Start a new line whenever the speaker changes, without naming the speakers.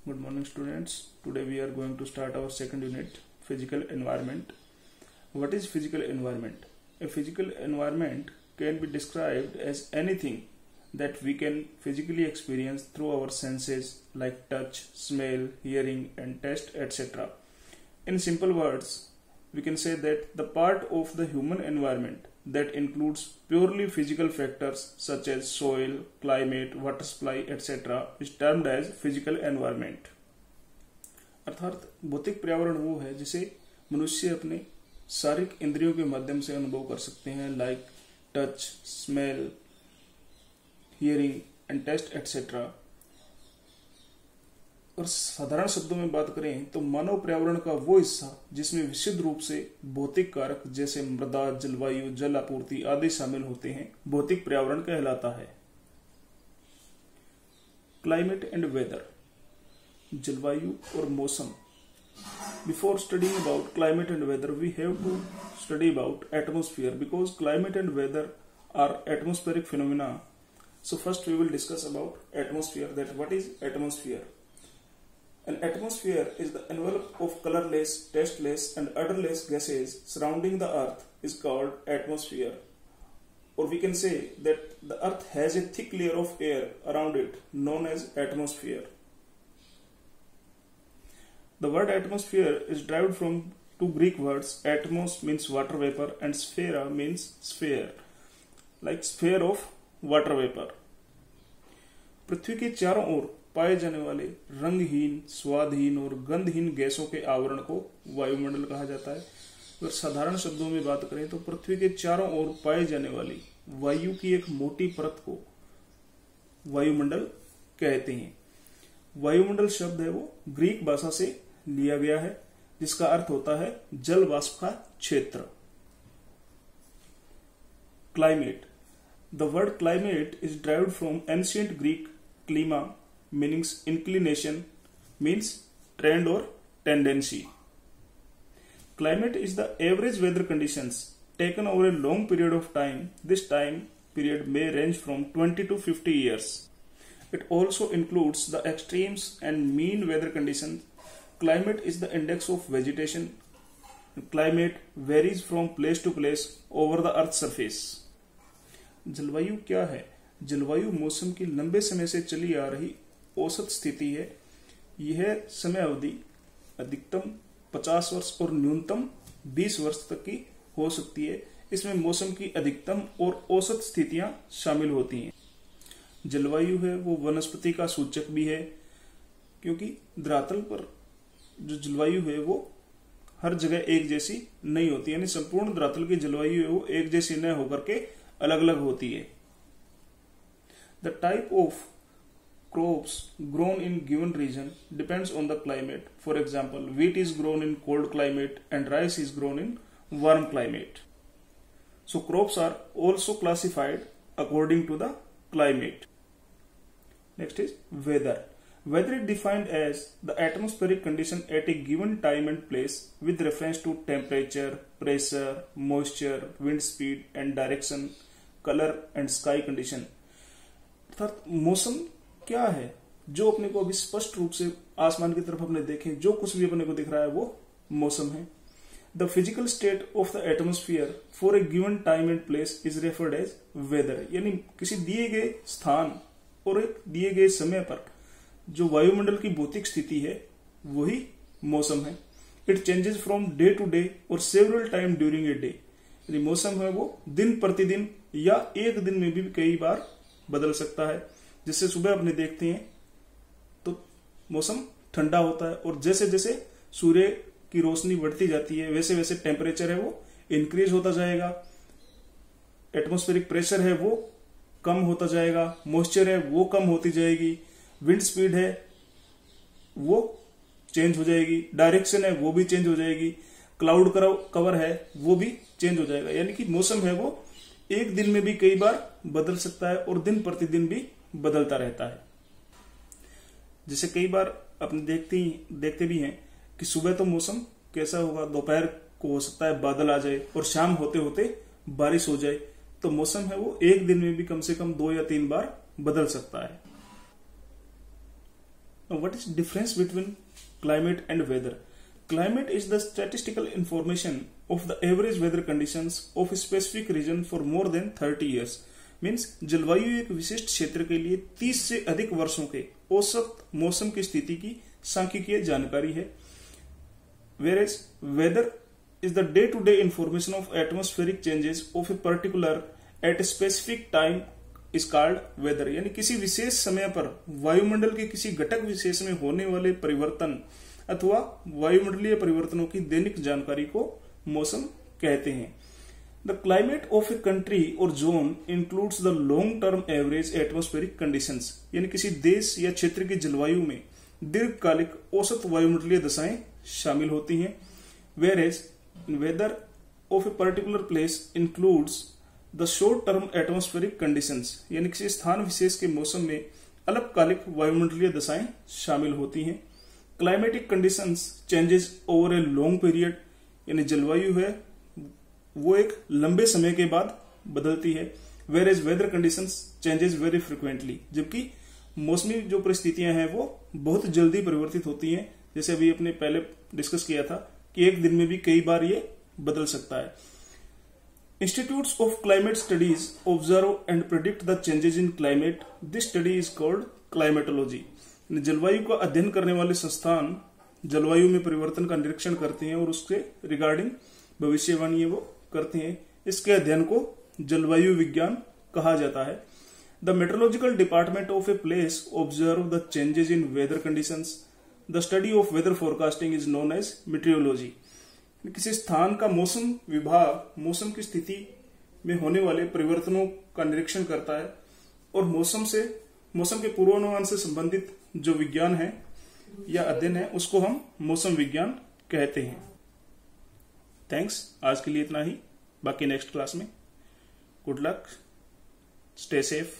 Good morning, students. Today we are going to start our second unit, physical environment. What is physical environment? A physical environment can be described as anything that we can physically experience through our senses like touch, smell, hearing and taste, etc. In simple words, we can say that the part of the human environment that includes purely physical factors such as soil, climate, water supply, etc. is termed as physical environment. अर्थात भौतिक पर्यावरण वो है जिसे मनुष्य अपने शारीरिक इंद्रियों के माध्यम से अनुभव कर सकते हैं, like touch, smell, hearing and taste etcetera. और साधारण शब्दों में बात करें तो मानव पर्यावरण का वो हिस्सा जिसमें विशुद्ध रूप से भौतिक कारक जैसे मृदा, जलवायु, जल आपूर्ति आदि शामिल होते हैं, भौतिक पर्यावरण कहलाता है। क्लाइमेट एंड वेदर, जलवायु और मौसम। Before studying about climate and weather we have to study about atmosphere because climate and weather are atmospheric phenomena. So first we will discuss about atmosphere, that what is atmosphere. An atmosphere is the envelope of colorless, tasteless and odorless gases surrounding the earth is called atmosphere. Or we can say that the earth has a thick layer of air around it known as atmosphere. The word atmosphere is derived from two Greek words. Atmos means water vapor and sphera means sphere, like sphere of water vapour. पृथ्वी के चारों ओर पाए जाने वाले रंगहीन, स्वादहीन और गंधहीन गैसों के आवरण को वायुमंडल कहा जाता है। अगर साधारण शब्दों में बात करें तो पृथ्वी के चारों ओर पाए जाने वाली वायु की एक मोटी परत को वायुमंडल कहते हैं। वायुमंडल शब्द है वो ग्रीक भाषा से लिया गया है जिसका अर्थ होता है जल वाष्प का क्षेत्र। Climate, the word climate is derived from ancient Greek klima, meaning inclination, means trend or tendency. Climate is the average weather conditions taken over a long period of time. This time period may range from 20 to 50 years. It also includes the extremes and mean weather conditions. Climate is the index of vegetation. Climate varies from place to place over the earth's surface. जलवायु क्या है? जलवायु मौसम की लंबे समय से चली आ रही औसत स्थिति है। यह समय अवधि अधिकतम 50 वर्ष और न्यूनतम 20 वर्ष तक की हो सकती है। इसमें मौसम की अधिकतम और औसत स्थितियां शामिल होती हैं। जलवायु है वो वनस्पति का सूचक भी है क्योंकि धरातल पर जो जलवायु है वो हर जगह एक जैसी नहीं होती, यानी संपूर्ण धरातल की जलवायु है वो एक जैसी न होकर के अलग अलग होती है। The type of crops grown in given region depends on the climate. For example, wheat is grown in cold climate and rice is grown in warm climate. So crops are also classified according to the climate. Next is weather. Weather is defined as the atmospheric condition at a given time and place with reference to temperature, pressure, moisture, wind speed and direction, colour and sky condition. अर्थात मौसम क्या है जो अपने को अभी स्पष्ट रूप से आसमान की तरफ अपने देखें, जो कुछ भी अपने को दिख रहा है वो मौसम है। The physical state of the atmosphere for a given time and place is referred as weather, यानी किसी दिए गए स्थान और एक दिए गए समय पर जो वायुमंडल की भौतिक स्थिति है वही मौसम है। It changes from day to day और several time during a day, यानी मौसम है वो दिन प्रतिदिन या एक दिन में भी कई बार बदल सकता है। जैसे सुबह अपने देखते हैं तो मौसम ठंडा होता है और जैसे जैसे सूर्य की रोशनी बढ़ती जाती है वैसे वैसे टेम्परेचर है वो इंक्रीज होता जाएगा, एटमॉस्फेरिक प्रेशर है वो कम होता जाएगा, मॉइस्चर है वो कम होती जाएगी, विंड स्पीड है वो चेंज हो जाएगी, डायरेक्शन है वो भी चेंज हो जाएगी, क्लाउड कवर है वो भी चेंज हो जाएगा। यानी कि मौसम है वो एक दिन में भी कई बार बदल सकता है और दिन प्रतिदिन भी बदलता रहता है। जैसे कई बार अपने देखते भी हैं कि सुबह तो मौसम कैसा होगा, दोपहर को हो सकता है बादल आ जाए और शाम होते होते बारिश हो जाए। तो मौसम है वो एक दिन में भी कम से कम 2 या 3 बार बदल सकता है। What is difference between climate and weather? Climate is the statistical information of the average weather conditions of a specific region for more than 30 years. Means जलवायु एक विशिष्ट क्षेत्र के लिए 30 से अधिक वर्षों के औसत मौसम की स्थिति की सांख्यिकीय जानकारी है. Whereas weather is the day-to-day information of atmospheric changes of a particular at a specific time is called weather. यानी किसी विशेष समय पर वायुमंडल के किसी घटक विशेष में होने वाले परिवर्तन अथवा वायुमंडलीय परिवर्तनों की दैनिक जानकारी को मौसम कहते हैं. The climate of a country और zone includes the long term average atmospheric conditions. यानी किसी देश या क्षेत्र की जलवायु में दीर्घकालिक औसत वायुमंडलीय दशाएं शामिल होती हैं. Whereas weather of a particular place includes the short term atmospheric conditions. यानी किसी स्थान विशेष के मौसम में अल्पकालिक वायुमंडलीय दशाएं शामिल होती हैं. Climatic conditions changes over a long period. यानी जलवायु है वो एक लंबे समय के बाद बदलती है. Whereas weather conditions changes very frequently. जबकि मौसमी जो परिस्थितियां हैं वो बहुत जल्दी परिवर्तित होती हैं. जैसे अभी अपने पहले डिस्कस किया था कि एक दिन में भी कई बार ये बदल सकता है. Institutes of climate studies observe and predict the changes in climate. This study is called climatology. जलवायु का अध्ययन करने वाले संस्थान जलवायु में परिवर्तन का निरीक्षण करते हैं और उसके रिगार्डिंग भविष्यवाणी वो करते हैं. इसके अध्ययन को जलवायु विज्ञान कहा जाता है. The meteorological department of a place observe the changes in weather conditions. The study of weather forecasting is known as meteorology. किसी स्थान का मौसम विभाग मौसम की स्थिति में होने वाले परिवर्तनों का निरीक्षण करता है और मौसम के पूर्वानुमान से संबंधित जो विज्ञान है या अध्ययन है उसको हम मौसम विज्ञान कहते हैं. थैंक्स. आज के लिए इतना ही. बाकी नेक्स्ट क्लास में. Good luck. Stay safe.